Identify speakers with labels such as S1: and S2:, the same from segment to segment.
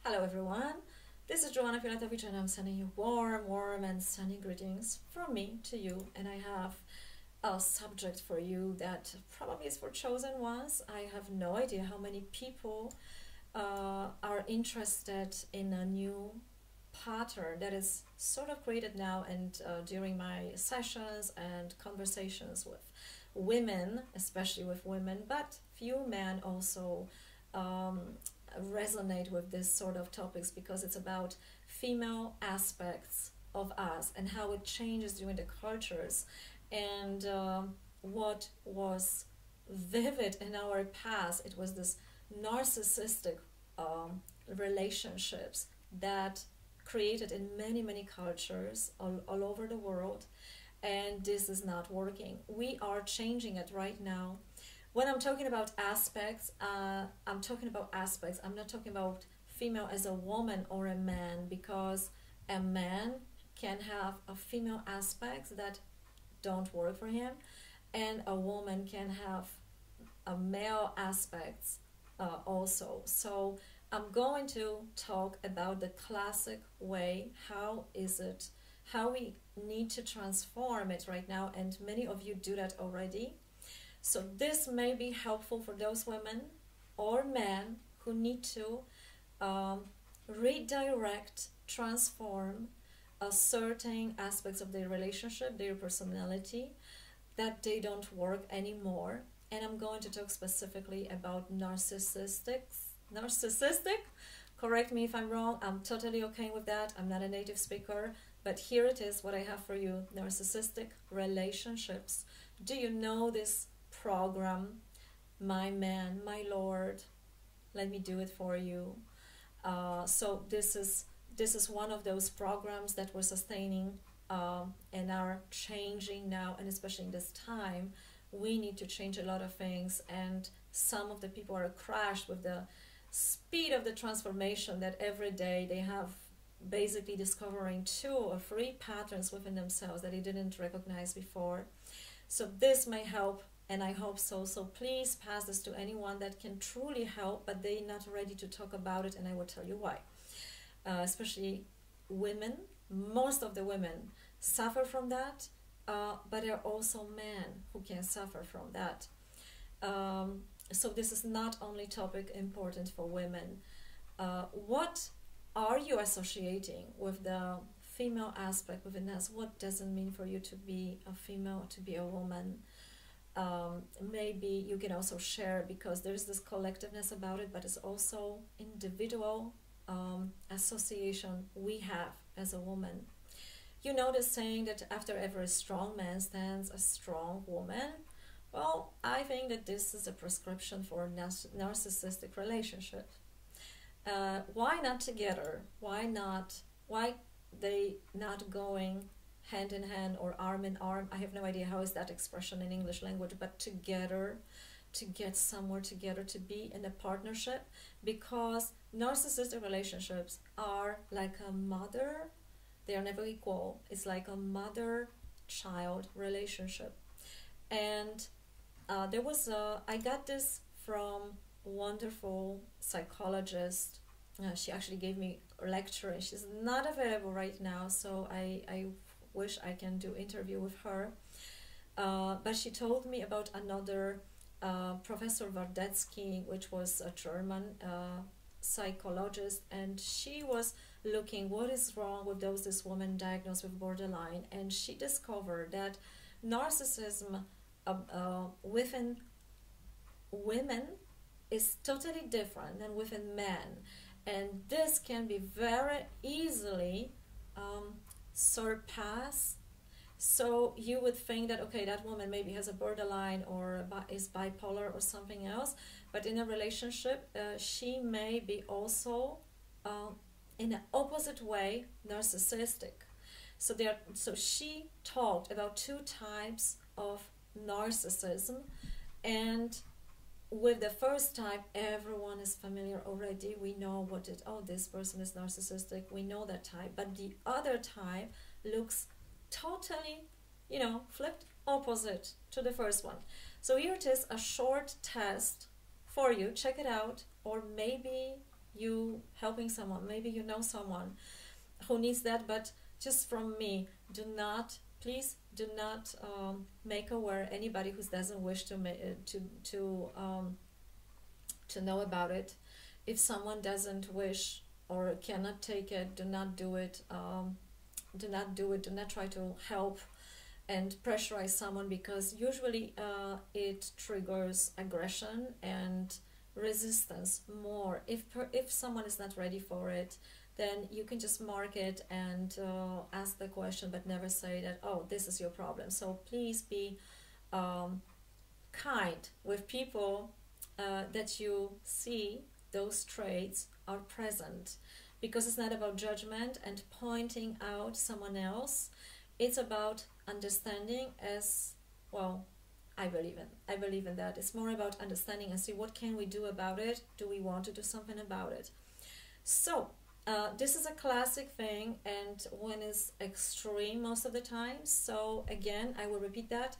S1: Hello everyone, this is Joanna Filatovich and I'm sending you warm and sunny greetings from me to you, and I have a subject for you that probably is for chosen ones. I have no idea how many people are interested in a new pattern that is sort of created now and during my sessions and conversations with women, especially with women, but few men also um, resonate with this sort of topics because it's about female aspects of us and how it changes during the cultures, and what was vivid in our past. It was this narcissistic relationships that created in many cultures all over the world, and this is not working. We are changing it right now. When I'm talking about aspects, I'm talking about aspects. I'm not talking about female as a woman or a man, because a man can have a female aspects that don't work for him, and a woman can have a male aspects also. So I'm going to talk about the classic way. How is it? How we need to transform it right now, and many of you do that already. So this may be helpful for those women or men who need to redirect, transform certain aspects of their relationship, their personality, that they don't work anymore. And I'm going to talk specifically about narcissistic. Correct me if I'm wrong. I'm totally okay with that. I'm not a native speaker, but here it is what I have for you. Narcissistic relationships. Do you know this program? My man, my lord, let me do it for you. So this is one of those programs that we're sustaining and are changing now, and especially in this time we need to change a lot of things, and some of the people are crashed with the speed of the transformation that every day they have, basically discovering 2 or 3 patterns within themselves that they didn't recognize before. So this may help, and I hope so. So please pass this to anyone that can truly help, but they're not ready to talk about it, and I will tell you why. Especially women. Most of the women suffer from that, but there are also men who can suffer from that. So this is not only topic important for women. What are you associating with the female aspect within us? What does it mean for you to be a female, to be a woman? Maybe you can also share, because there's this collectiveness about it, but it's also individual association we have as a woman. You know the saying that after every strong man stands a strong woman? Well, I think that this is a prescription for narcissistic relationship. Why not together? Why they not going hand in hand or arm in arm? I have no idea how is that expression in English language, but together, to get somewhere together, to be in a partnership, because narcissistic relationships are like a mother. They are never equal. It's like a mother-child relationship. And I got this from a wonderful psychologist. She actually gave me a lecture, and she's not available right now, so I wish I can do interview with her. But she told me about another Professor Wardetzki, which was a German psychologist, and she was looking what is wrong with this woman diagnosed with borderline, and she discovered that narcissism within women is totally different than within men, and this can be very easily surpassed. So you would think that, okay, that woman maybe has a borderline or is bipolar or something else, but in a relationship she may be also in an opposite way narcissistic. So she talked about 2 types of narcissism, and with the first type everyone is familiar already. We know this person is narcissistic, we know that type, but the other type looks totally, flipped opposite to the first one. So here it is, a short test for you. Check it out, or maybe you helping someone, maybe you know someone who needs that, but just from me, please do not make aware anybody who doesn't wish to know about it. If someone doesn't wish or cannot take it, do not do it. Do not try to help and pressurize someone, because usually it triggers aggression and resistance more. If someone is not ready for it, then you can just mark it and ask the question, but never say that, oh, this is your problem. So please be kind with people that you see those traits are present, because it's not about judgment and pointing out someone else. It's about understanding as well. I believe in that. It's more about understanding and see what can we do about it. Do we want to do something about it? So this is a classic thing, and when it's extreme most of the time. So again, I will repeat that.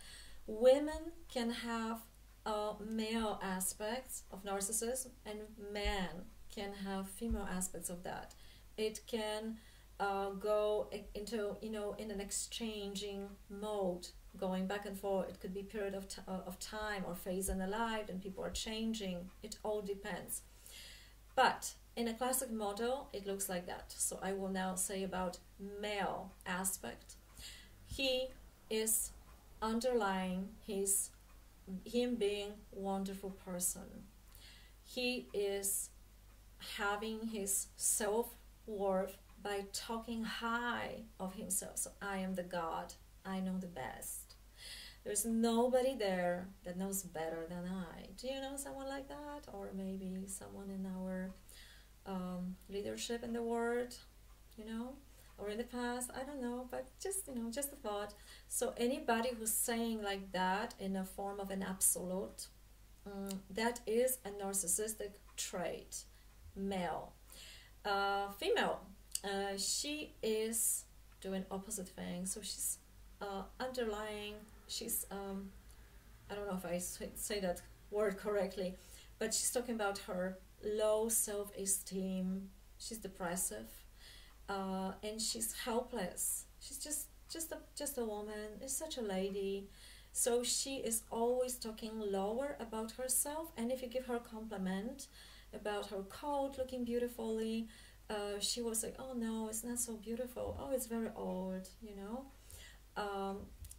S1: Women can have male aspects of narcissism, and men can have female aspects of that. It can go into, in an exchanging mode, going back and forth. It could be period of time or phase in the life, and people are changing. It all depends. But in a classic model, it looks like that. So I will now say about male aspect. He is underlying him being wonderful person. He is having his self-worth by talking high of himself. So I am the God. I know the best. There's nobody there that knows better than I. Do you know someone like that? Or maybe someone in our leadership in the world, or in the past, I don't know, but just a thought. So anybody who's saying like that in a form of an absolute, that is a narcissistic trait. Male. Female, she is doing opposite thing. So she's underlying, she's I don't know if I say that word correctly, but she's talking about her low self-esteem. She's depressive, and she's helpless. She's just a woman. Is such a lady. So she is always talking lower about herself, and if you give her a compliment about her coat looking beautifully, she was like, oh no, it's not so beautiful. Oh, it's very old,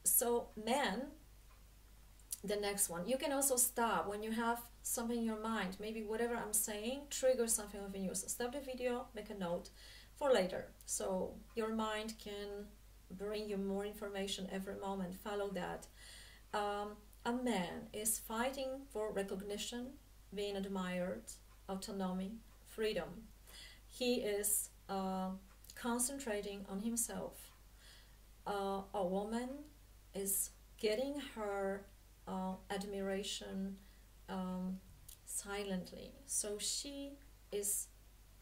S1: So men, the next one, you can also stop when you have something in your mind. Maybe whatever I'm saying triggers something within you. So stop the video, make a note for later. So your mind can bring you more information every moment. Follow that. A man is fighting for recognition, being admired, autonomy, freedom. He is concentrating on himself. A woman is getting her admiration silently. So she is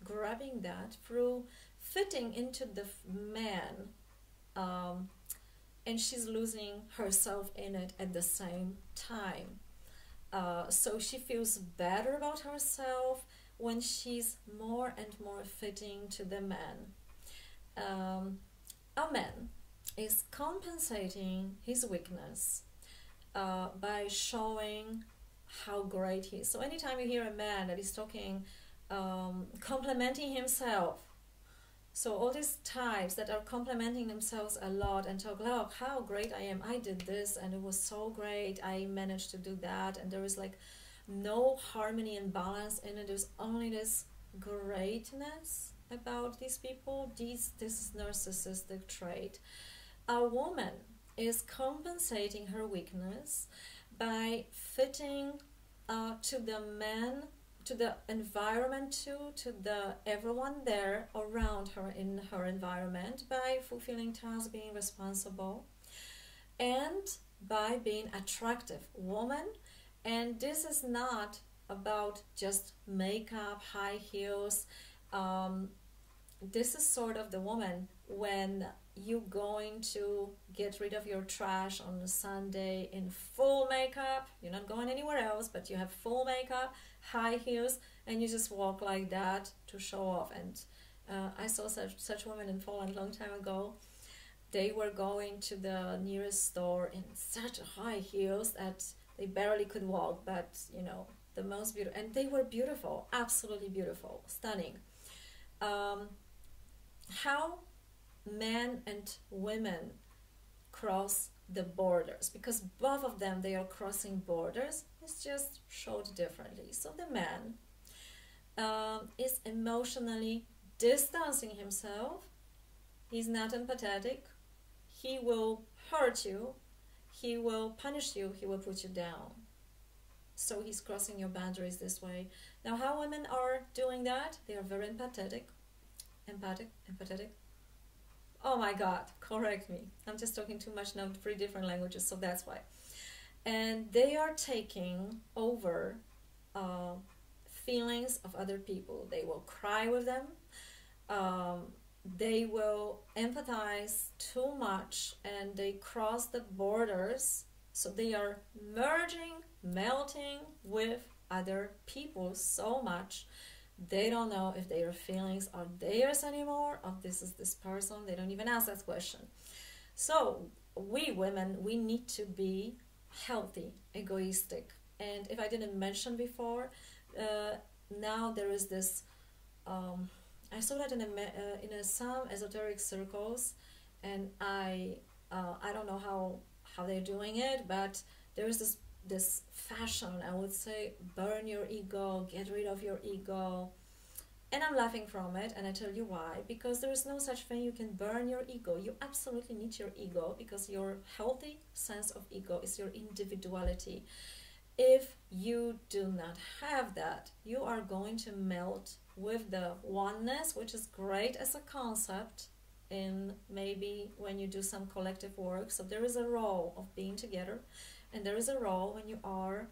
S1: grabbing that through fitting into the man, and she's losing herself in it at the same time. So she feels better about herself when she's more and more fitting to the man. A man is compensating his weakness by showing how great he is. So anytime you hear a man that is talking, complimenting himself, so all these types that are complimenting themselves a lot and talk, oh, how great I am, I did this and it was so great, I managed to do that, and there is like no harmony and balance in it. There's only this greatness about these people. This is narcissistic trait. A woman is compensating her weakness by fitting to the man, to the environment, to the everyone there around her in her environment, by fulfilling tasks, being responsible, and by being attractive woman. And this is not about just makeup, high heels. This is sort of the woman when you going to get rid of your trash on a Sunday in full makeup. You're not going anywhere else, but you have full makeup, high heels, and you just walk like that to show off. And I saw such women in Poland a long time ago. They were going to the nearest store in such high heels that they barely could walk, but you know, the most beautiful, and they were beautiful, absolutely beautiful, stunning. How men and women cross the borders, because both of them, they are crossing borders, it's just showed differently. So the man is emotionally distancing himself. He's not empathetic. He will hurt you, he will punish you, he will put you down. So he's crossing your boundaries this way. Now, how women are doing that? They are very empathetic. Empathetic. Oh my God, correct me. I'm just talking too much now, 3 different languages, so that's why. And they are taking over feelings of other people. They will cry with them. They will empathize too much, and they cross the borders. So they are merging, melting with other people so much. They don't know if their feelings are theirs anymore, or this is this person. They don't even ask that question. So we women, we need to be healthy, egoistic. And if I didn't mention before, now there is this, I saw that in some esoteric circles, and I don't know how they're doing it, but there is this fashion, I would say, burn your ego, get rid of your ego. And I'm laughing from it, and I tell you why. Because there is no such thing you can burn your ego. You absolutely need your ego, because your healthy sense of ego is your individuality. If you do not have that, you are going to melt with the oneness, which is great as a concept in maybe when you do some collective work. So there is a role of being together, and there is a role when you are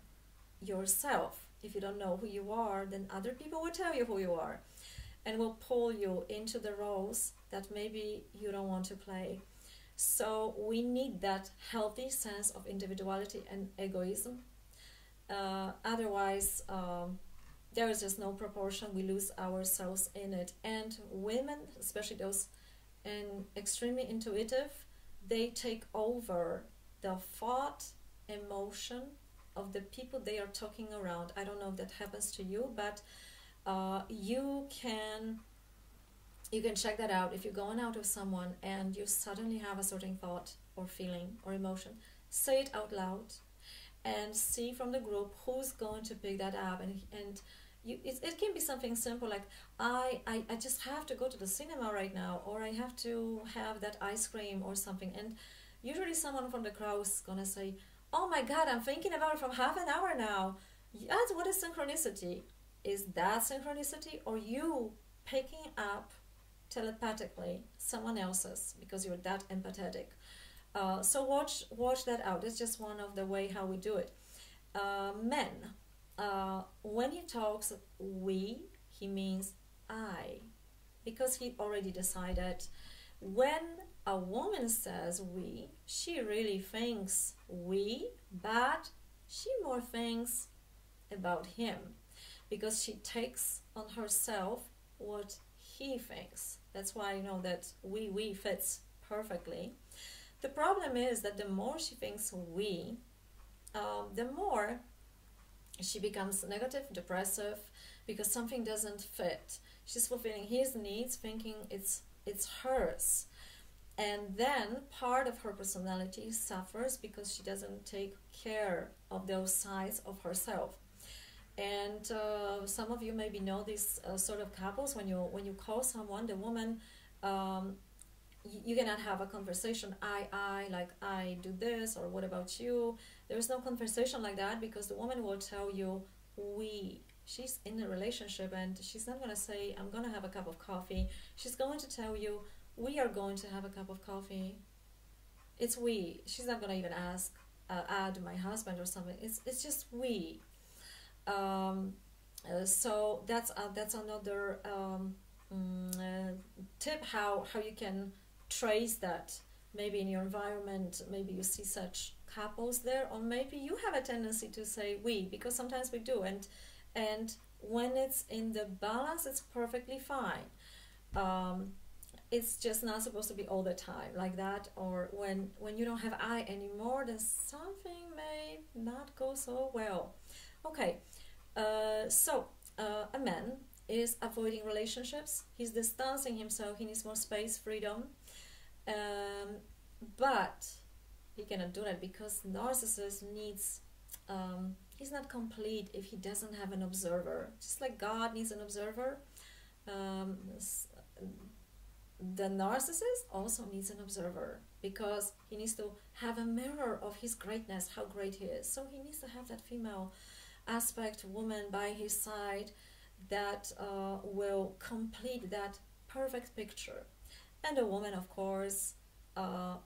S1: yourself. If you don't know who you are, then other people will tell you who you are and will pull you into the roles that maybe you don't want to play. So we need that healthy sense of individuality and egoism. Otherwise, there is just no proportion. We lose ourselves in it. And women, especially those extremely intuitive, they take over the thought, emotion of the people they are talking around. I don't know if that happens to you, but you can check that out. If you're going out with someone and you suddenly have a certain thought or feeling or emotion, say it out loud and see from the group who's going to pick that up. And it can be something simple like, I just have to go to the cinema right now, or I have to have that ice cream or something. And usually someone from the crowd is going to say, oh my God, I'm thinking about it for half an hour now. That's what is synchronicity. Is that synchronicity, or you picking up telepathically someone else's because you're that empathetic? So watch that out. It's just one of the way how we do it. Men, when he talks we, he means I, because he already decided. When a woman says we, she really thinks we, but she more thinks about him, because she takes on herself what he thinks. That's why you know that we fits perfectly. The problem is that the more she thinks we, the more she becomes negative, depressive, because something doesn't fit. She's fulfilling his needs, thinking it's hers. And then part of her personality suffers because she doesn't take care of those sides of herself. And some of you maybe know these sort of couples. When you call someone, the woman, you cannot have a conversation. Like I do this, or what about you? There's no conversation like that, because the woman will tell you we. She's in a relationship, and she's not going to say, I'm going to have a cup of coffee. She's going to tell you, we are going to have a cup of coffee. It's we. She's not going to even ask, add my husband or something. It's just we. So that's another tip how you can trace that maybe in your environment, maybe you see such couples there, or maybe you have a tendency to say we, because sometimes we do, and when it's in the balance, it's perfectly fine. It's just not supposed to be all the time like that, or when you don't have I anymore, then something may not go so well. Okay, so a man is avoiding relationships, he's distancing himself, he needs more space, freedom, but he cannot do that because narcissist needs, he's not complete if he doesn't have an observer. Just like God needs an observer, the narcissist also needs an observer, because he needs to have a mirror of his greatness, how great he is. So he needs to have that female aspect, woman by his side, that will complete that perfect picture. And a woman, of course,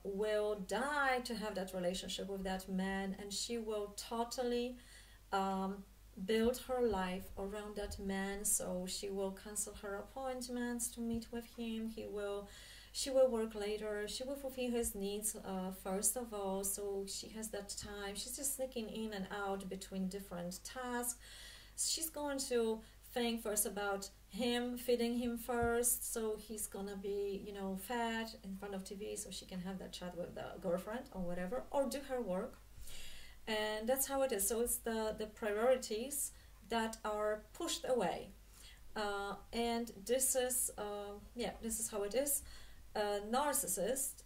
S1: will die to have that relationship with that man, and she will totally build her life around that man. So she will cancel her appointments to meet with him, she will work later, she will fulfill his needs first of all, so she has that time, she's just sneaking in and out between different tasks. She's going to think first about him, feeding him first, so he's gonna be, you know, fed in front of TV, so she can have that chat with the girlfriend or whatever, or do her work. And that's how it is. So it's the priorities that are pushed away, and this is this is how it is. Narcissist,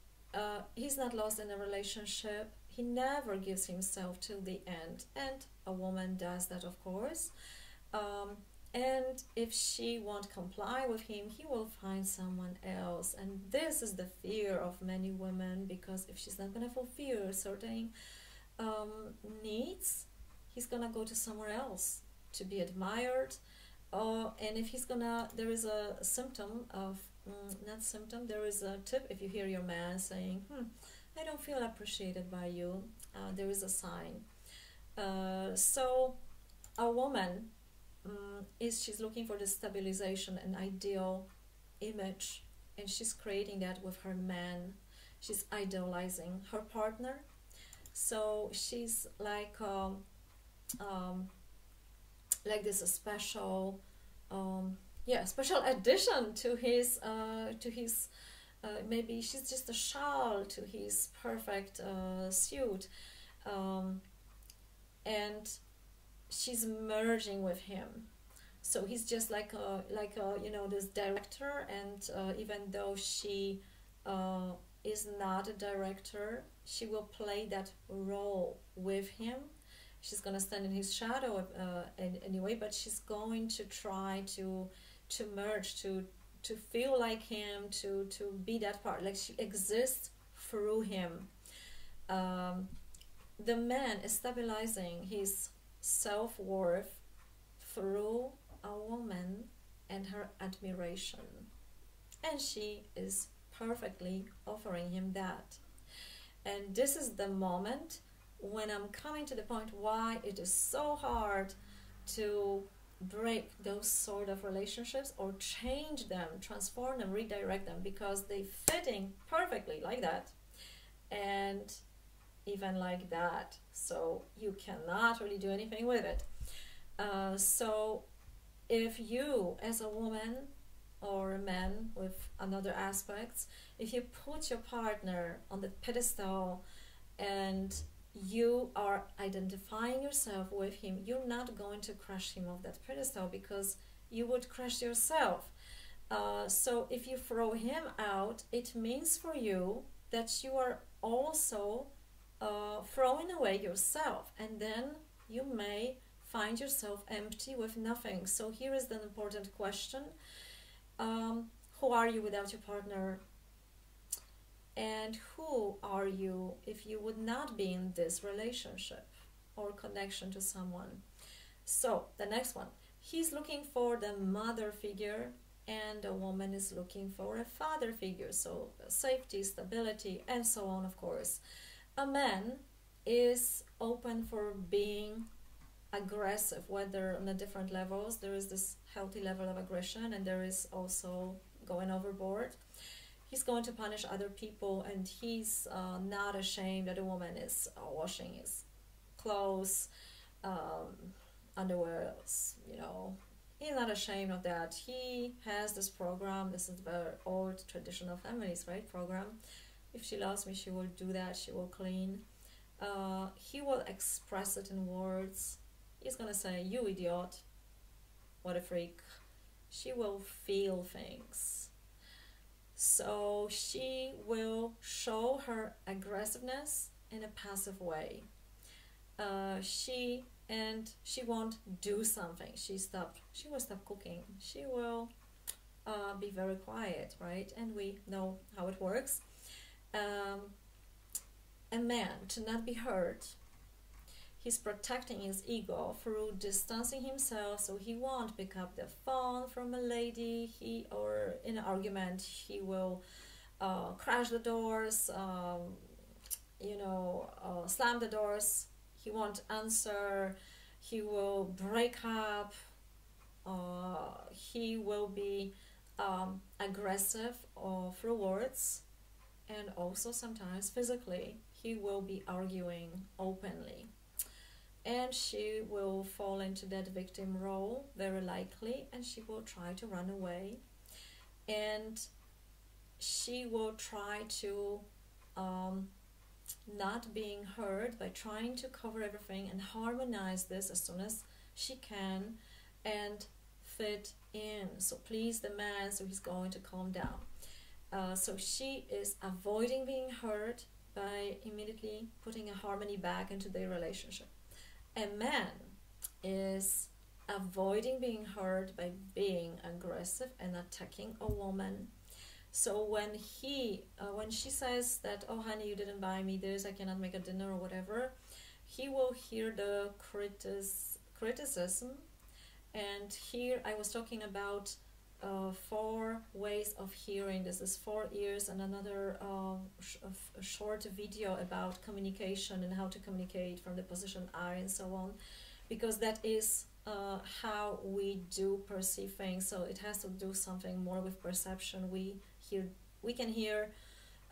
S1: he's not lost in a relationship, he never gives himself till the end, and a woman does that, of course. And if she won't comply with him, he will find someone else. And this is the fear of many women, because if she's not going to fulfill certain needs, he's going to go to somewhere else to be admired. And if he's going to, there is a symptom of, not symptom, there is a tip. If you hear your man saying, I don't feel appreciated by you, there is a sign. So a woman, she's looking for the stabilization, an ideal image, and she's creating that with her man. She's idolizing her partner, so she's like this a special special addition to his maybe she's just a shawl to his perfect suit, and she's merging with him. So he's just like a this director, and even though she is not a director, she will play that role with him. She's gonna stand in his shadow anyway, but she's going to try to merge, to feel like him, to be that part, like she exists through him. The man is stabilizing his self-worth through a woman and her admiration, and she is perfectly offering him that. And this is the moment when I'm coming to the point why it is so hard to break those sort of relationships, or change them, transform them, redirect them, because they fitting perfectly like that and even like that, so you cannot really do anything with it. So if you, as a woman or a man with another aspects, if you put your partner on the pedestal and you are identifying yourself with him, you're not going to crush him off that pedestal, because you would crush yourself. So if you throw him out, it means for you that you are also throwing away yourself, and then you may find yourself empty with nothing. So here is the important question: who are you without your partner? And who are you if you would not be in this relationship or connection to someone? So the next one, he's looking for the mother figure, and a woman is looking for a father figure, so safety, stability, and so on, of course. A man is open for being aggressive, whether on the different levels. There is this healthy level of aggression, and there is also going overboard. he's going to punish other people, and he's not ashamed that a woman is washing his clothes, underwear, you know. He's not ashamed of that. He has this program. This is the old traditional feminist, right, program. If she loves me, she will do that. She will clean. He will express it in words. He's gonna say, "You idiot, what a freak." She will feel things. So she will show her aggressiveness in a passive way. She won't do something. She will stop cooking. She will be very quiet, right? And we know how it works. A man, to not be hurt, he's protecting his ego through distancing himself, so he won't pick up the phone from a lady. Or in an argument, he will crash the doors, slam the doors. He won't answer. He will break up. He will be aggressive through words, and also sometimes physically. He will be arguing openly. And she will fall into that victim role, very likely, and she will try to run away. And she will try to not being heard by trying to cover everything and harmonize this as soon as she can and fit in. So please the man, so he's going to calm down. So she is avoiding being heard by immediately putting a harmony back into their relationship. A man is avoiding being heard by being aggressive and attacking a woman. So when she says that, "Oh honey, you didn't buy me this, I cannot make a dinner," or whatever, he will hear the criticism. And here I was talking about 4 ways of hearing. This is 4 ears, and another short video about communication and how to communicate from the position I and so on, because that is how we do perceive things. So it has to do something more with perception. We can hear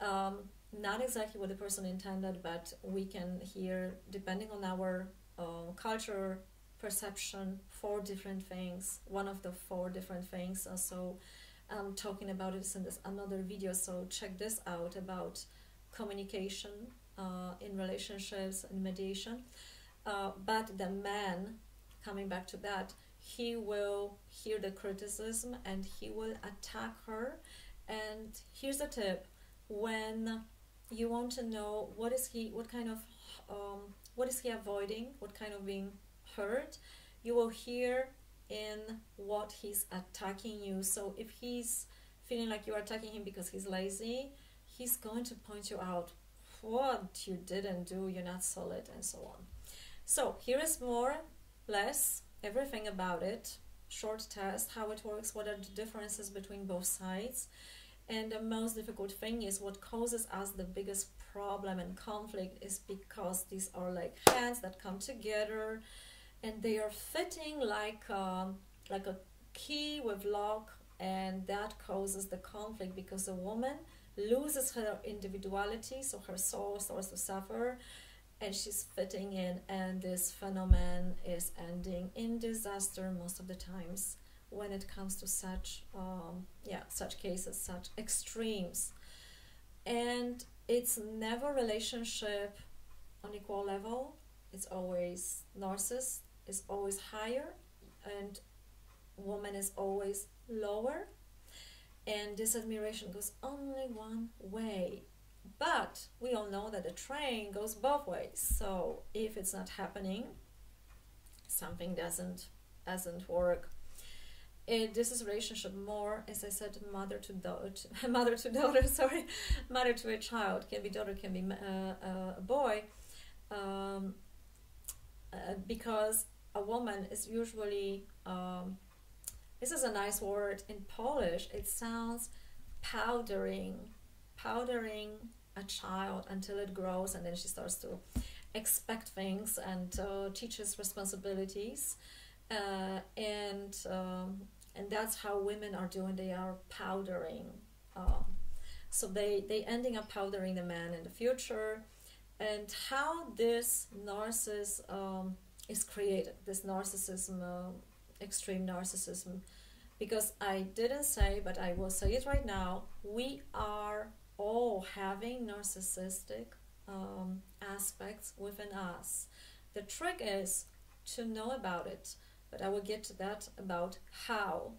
S1: not exactly what the person intended, but we can hear, depending on our culture, perception, 4 different things. One of the 4 different things. So I'm talking about it in this another video, so check this out about communication in relationships and mediation. But the man, coming back to that, he will hear the criticism and he will attack her. And here's the tip: when you want to know what is he avoiding, what kind of being hurt, you will hear in what he's attacking you. So if he's feeling like you are attacking him because he's lazy, he's going to point you out what you didn't do, you're not solid, and so on. So here is more, less, everything about it, short test, how it works, what are the differences between both sides. And the most difficult thing is what causes us the biggest problem and conflict is because these are like hands that come together and they are fitting like a key with lock, and that causes the conflict because the woman loses her individuality, so her soul starts to suffer, and she's fitting in, and this phenomenon is ending in disaster most of the times when it comes to such cases, such extremes. And it's never relationship on equal level. It's always narcissist is always higher and woman is always lower, and this admiration goes only one way. But we all know that the train goes both ways. So if it's not happening, something doesn't work. This is relationship more, as I said, mother to a child. Can be daughter, can be a boy, because a woman is usually, this is a nice word in Polish, it sounds powdering a child until it grows, and then she starts to expect things and teaches responsibilities, and that's how women are doing. They are powdering. So they ending up powdering the man in the future. And how this is created, this narcissism, extreme narcissism, because I didn't say, but I will say it right now, we are all having narcissistic aspects within us. The trick is to know about it, but I will get to that about how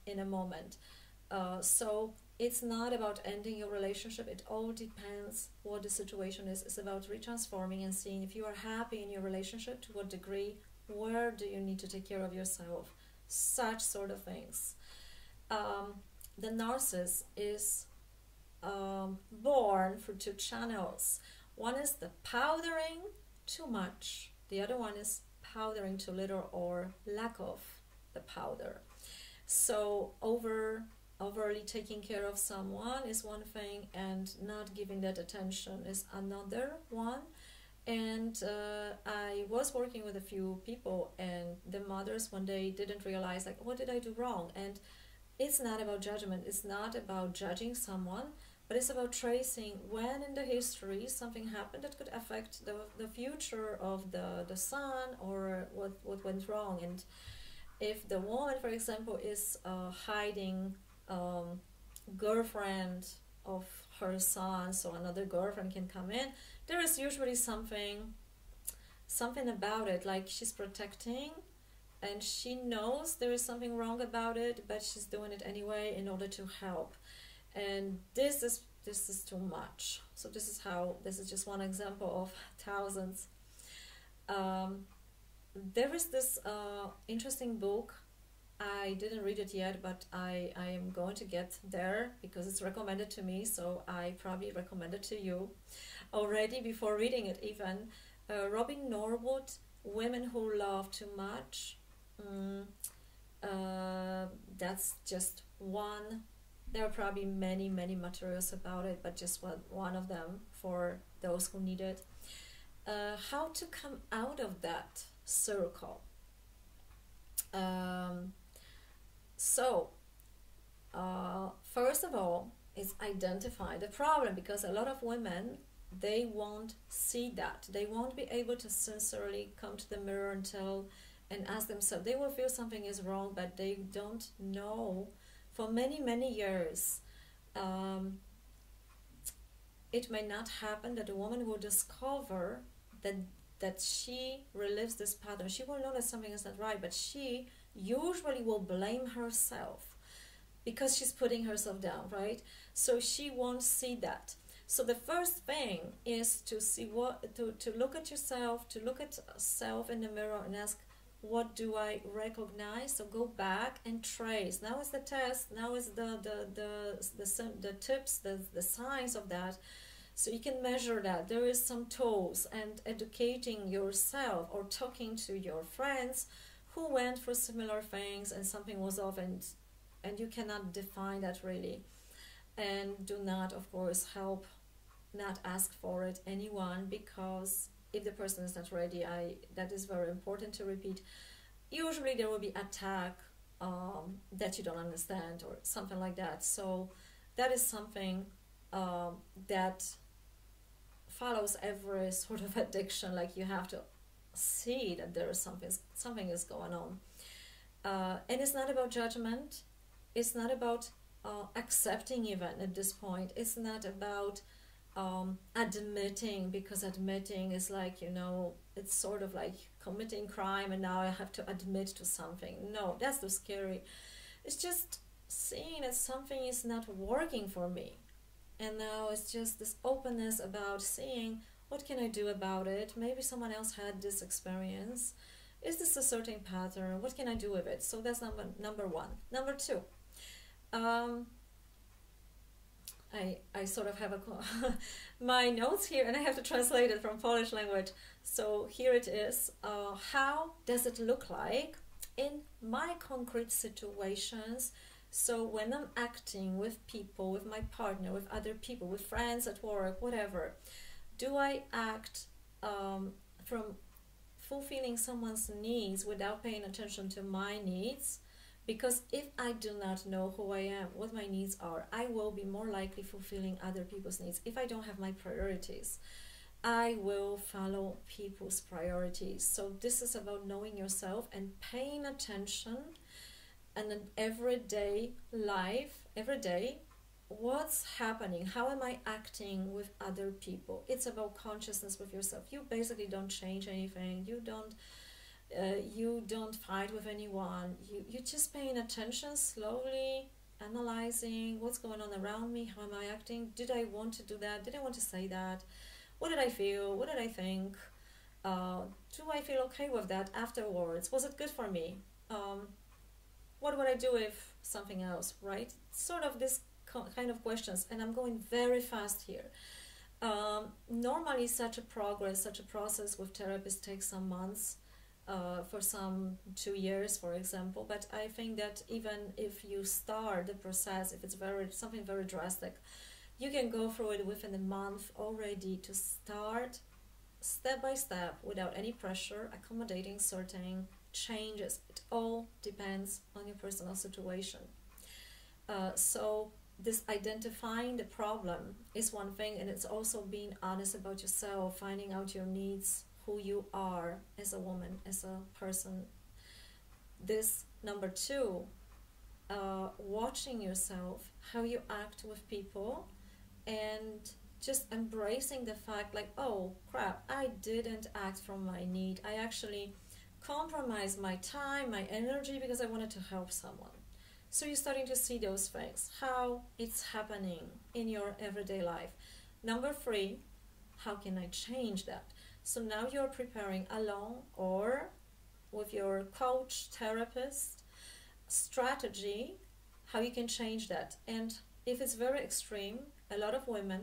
S1: in a moment. So it's not about ending your relationship. It all depends what the situation is. It's about retransforming and seeing if you are happy in your relationship, to what degree, where do you need to take care of yourself, such sort of things. The narcissist is born through two channels. One is the powdering too much. The other one is powdering too little or lack of the powder. So overly taking care of someone is one thing, and not giving that attention is another one. And I was working with a few people, and the mothers one day didn't realize, like, what did I do wrong? And it's not about judgment. It's not about judging someone, but it's about tracing when in the history something happened that could affect the future of the son, or what went wrong. And if the woman, for example, is hiding girlfriend of her son, so another girlfriend can come in, there is usually something about it, like she's protecting, and she knows there is something wrong about it, but she's doing it anyway in order to help. And this is too much. So this is just one example of thousands. There is this interesting book. I didn't read it yet, but I am going to get there because it's recommended to me, so I probably recommend it to you already before reading it even. Robin Norwood, Women Who Love Too Much. That's just one. There are probably many materials about it, but just one of them for those who need it. How to come out of that circle. First of all, is identify the problem, because a lot of women, they won't see that. They won't be able to sincerely come to the mirror and tell and ask themselves. They will feel something is wrong, but they don't know. For many years, it may not happen that a woman will discover that she relives this pattern. She will know that something is not right, but she usually will blame herself because she's putting herself down, right? So she won't see that. So the first thing is to see to look at yourself, to look at self in the mirror and ask, what do I recognize? So go back and trace. Now is the test. Now is the tips, the signs of that. So you can measure that. There is some tools, and educating yourself or talking to your friends who went through similar things and something was off, and you cannot define that really. And do not, of course, not ask for it anyone, because if the person is not ready, that is very important to repeat. Usually there will be attack that you don't understand or something like that. So that is something that follows every sort of addiction. Like, you have to see that there is something is going on. And it's not about judgment. It's not about accepting even at this point. It's not about admitting, because admitting is like, it's sort of like committing crime and now I have to admit to something. No, that's too scary. It's just seeing that something is not working for me, and now it's just this openness about seeing, what can I do about it? Maybe someone else had this experience. Is this a certain pattern? What can I do with it? So that's number one. Number two, I sort of have my notes here, and I have to translate it from Polish language. So here it is. How does it look like in my concrete situations? So when I'm acting with people, with my partner, with other people, with friends at work, whatever, do I act from fulfilling someone's needs without paying attention to my needs? Because if I do not know who I am, what my needs are, I will be more likely fulfilling other people's needs. If I don't have my priorities, I will follow people's priorities. So this is about knowing yourself and paying attention, and in everyday life, every day, what's happening, how am I acting with other people. It's about consciousness with yourself. You basically don't change anything. You don't fight with anyone. You're just paying attention, slowly analyzing what's going on around me. How am I acting? Did I want to do that? Did I want to say that? What did I feel? What did I think? Do I feel okay with that afterwards? Was it good for me? What would I do if something else, right? Sort of this kind of questions. And I'm going very fast here. Normally such a process with therapists takes some months, for some 2 years, for example. But I think that even if you start the process, if it's something very drastic, you can go through it within a month already, to start step by step without any pressure, accommodating certain changes. It all depends on your personal situation. So this identifying the problem is one thing, and it's also being honest about yourself, finding out your needs, who you are as a woman, as a person. This number 2, watching yourself, how you act with people, and just embracing the fact like, oh crap, I didn't act from my need. I actually compromised my time, my energy, because I wanted to help someone. So you're starting to see those things, how it's happening in your everyday life. Number 3, how can I change that? So now you're preparing alone or with your coach, therapist, strategy, how you can change that. And if it's very extreme, a lot of women,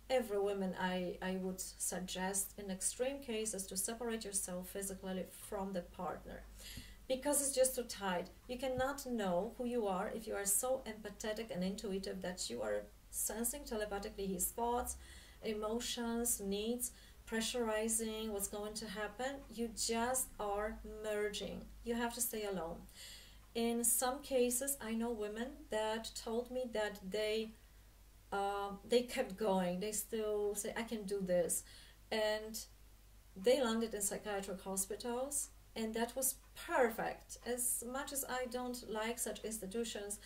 S1: every woman I would suggest in extreme cases to separate yourself physically from the partner, because it's just too tight. You cannot know who you are if you are so empathetic and intuitive that you are sensing telepathically his thoughts, emotions, needs, pressurizing what's going to happen. You just are merging. You have to stay alone. In some cases, I know women that told me that they kept going. They still say, I can do this. And they landed in psychiatric hospitals, and that was perfect. As much as I don't like such institutions,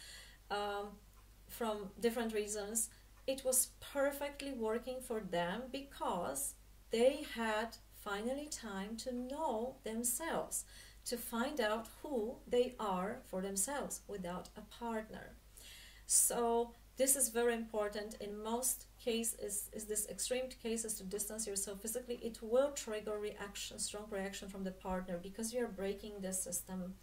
S1: from different reasons, it was perfectly working for them, because they had finally time to know themselves, to find out who they are for themselves without a partner. So this is very important. In most cases, is this extreme cases, to distance yourself physically. It will trigger reaction, strong reaction from the partner, because you are breaking the system.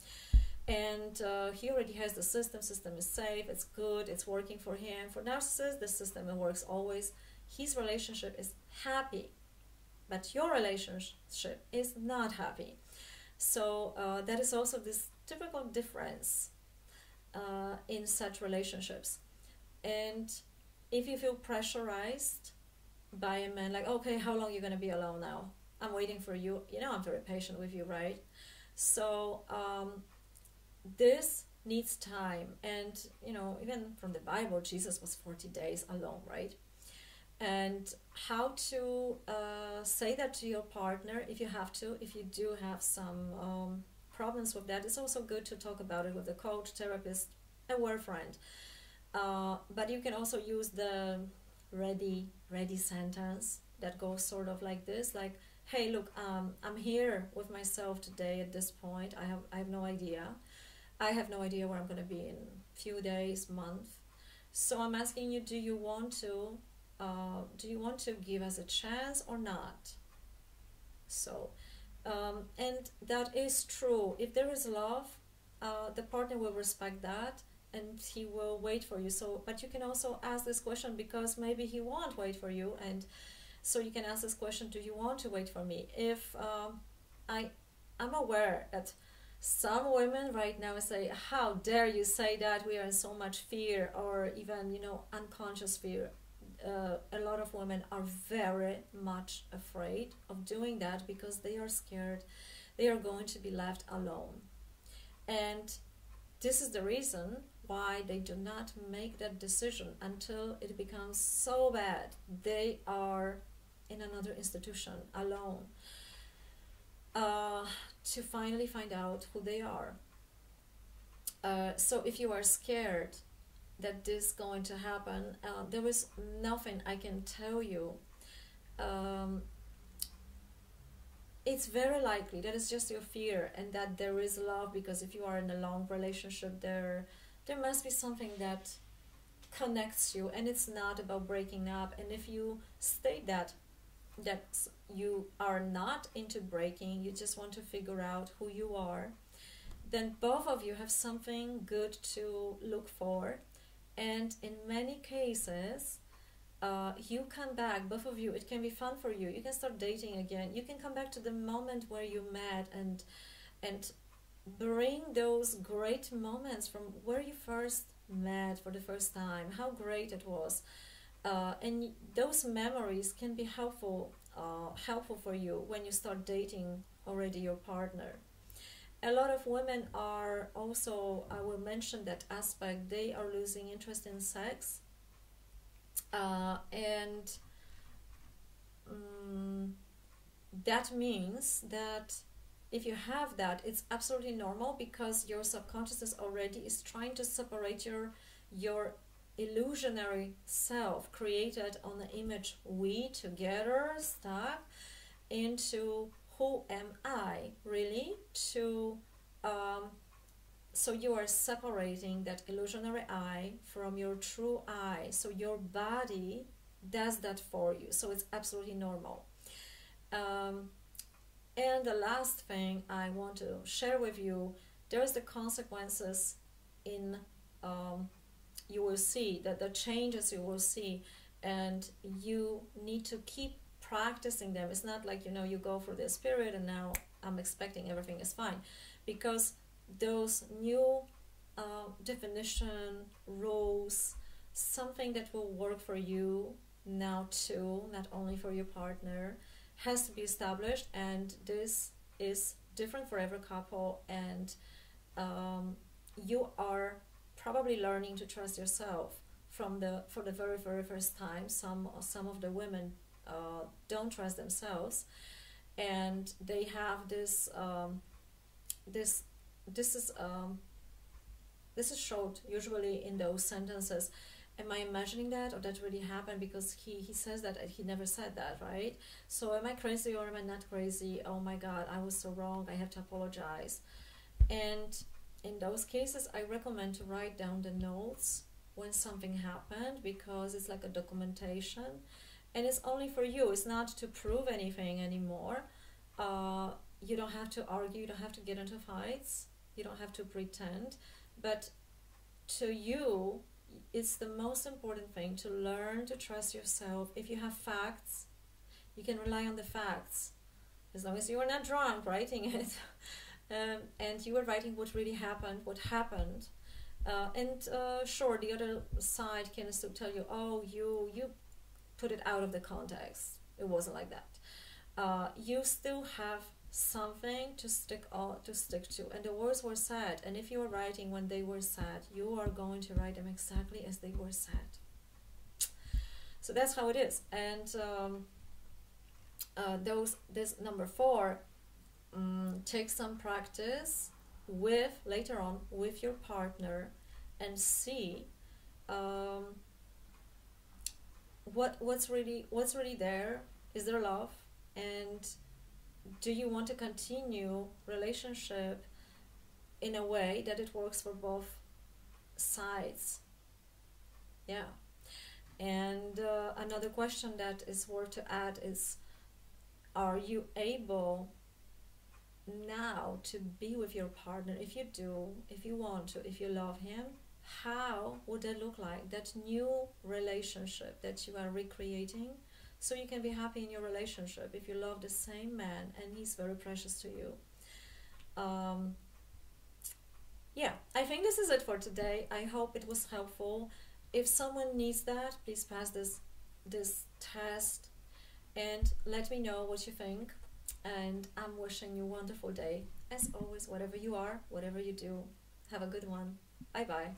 S1: And he already has the system is safe, it's good, it's working for him. For narcissists, the system works always. His relationship is happy, but your relationship is not happy. So that is also this typical difference in such relationships. And if you feel pressurized by a man, like, okay, how long are you going to be alone now? I'm waiting for you. You know, I'm very patient with you, right? So this needs time. And, you know, even from the Bible, Jesus was 40 days alone, right? And how to say that to your partner, if you have to, if you do have some problems with that, it's also good to talk about it with a coach, therapist, a work friend. But you can also use the ready sentence that goes sort of like this, like, hey, look, I'm here with myself today at this point. I have no idea. I have no idea where I'm going to be in a few days, month. So I'm asking you, do you want to give us a chance or not? So, and that is true. If there is love, the partner will respect that, and he will wait for you. So, but you can also ask this question, because maybe he won't wait for you, and so you can ask this question: do you want to wait for me? If I'm aware that some women right now say, how dare you say that, we are in so much fear, or even, you know, unconscious fear. A lot of women are very much afraid of doing that, because they are scared they are going to be left alone. And this is the reason why they do not make that decision until it becomes so bad they are in another institution alone, to finally find out who they are. So if you are scared that this is going to happen, there is nothing I can tell you. It's very likely that it's just your fear, and that there is love, because if you are in a long relationship, there must be something that connects you, and it's not about breaking up. And if you state that you are not into breaking, you just want to figure out who you are, then both of you have something good to look for. And in many cases, you come back, both of you, it can be fun for you. You can start dating again. You can come back to the moment where you met and bring those great moments from where you first met for the first time, how great it was. And those memories can be helpful for you when you start dating already your partner. A lot of women are also, I will mention that aspect, they are losing interest in sex. And that means that if you have that, it's absolutely normal, because your subconsciousness already is trying to separate your illusionary self created on the image we together stuck into who am I really, to so you are separating that illusionary I from your true I. So your body does that for you. So it's absolutely normal. And the last thing I want to share with you, there's the consequences in, you will see, that the changes you will see, and you need to keep practicing them. It's not like, you go for this period and now I'm expecting everything is fine, because those new definition, rules, something that will work for you now too, not only for your partner, has to be established. And this is different for every couple, and you are probably learning to trust yourself for the very, very first time. Some of the women don't trust themselves, and they have this this is showed usually in those sentences. Am I imagining that, or that really happened? Because he says that, he never said that, right? So am I crazy or am I not crazy? Oh my God, I was so wrong, I have to apologize. And in those cases, I recommend to write down the notes when something happened, because it's like a documentation, and it's only for you. It's not to prove anything anymore. You don't have to argue, you don't have to get into fights, you don't have to pretend, but to you, it's the most important thing to learn to trust yourself. If you have facts, you can rely on the facts, as long as you are not drunk writing it. And you are writing what really happened, what happened. Sure, the other side can still tell you, oh, you put it out of the context. It wasn't like that. You still have something to stick to, and the words were said, and if you are writing when they were said, you are going to write them exactly as they were said. So that's how it is. And this number 4, take some practice later on with your partner, and see what's really there. Is there love? And do you want to continue relationship in a way that it works for both sides? Yeah. And another question that is worth to add is, are you able now to be with your partner? If you do, if you want to, if you love him, how would that look like, that new relationship that you are recreating, so you can be happy in your relationship if you love the same man and he's very precious to you? Yeah, I think this is it for today. I hope it was helpful. If someone needs that, please pass this test and let me know what you think. And I'm wishing you a wonderful day. as always, whatever you are, whatever you do, have a good one. Bye bye.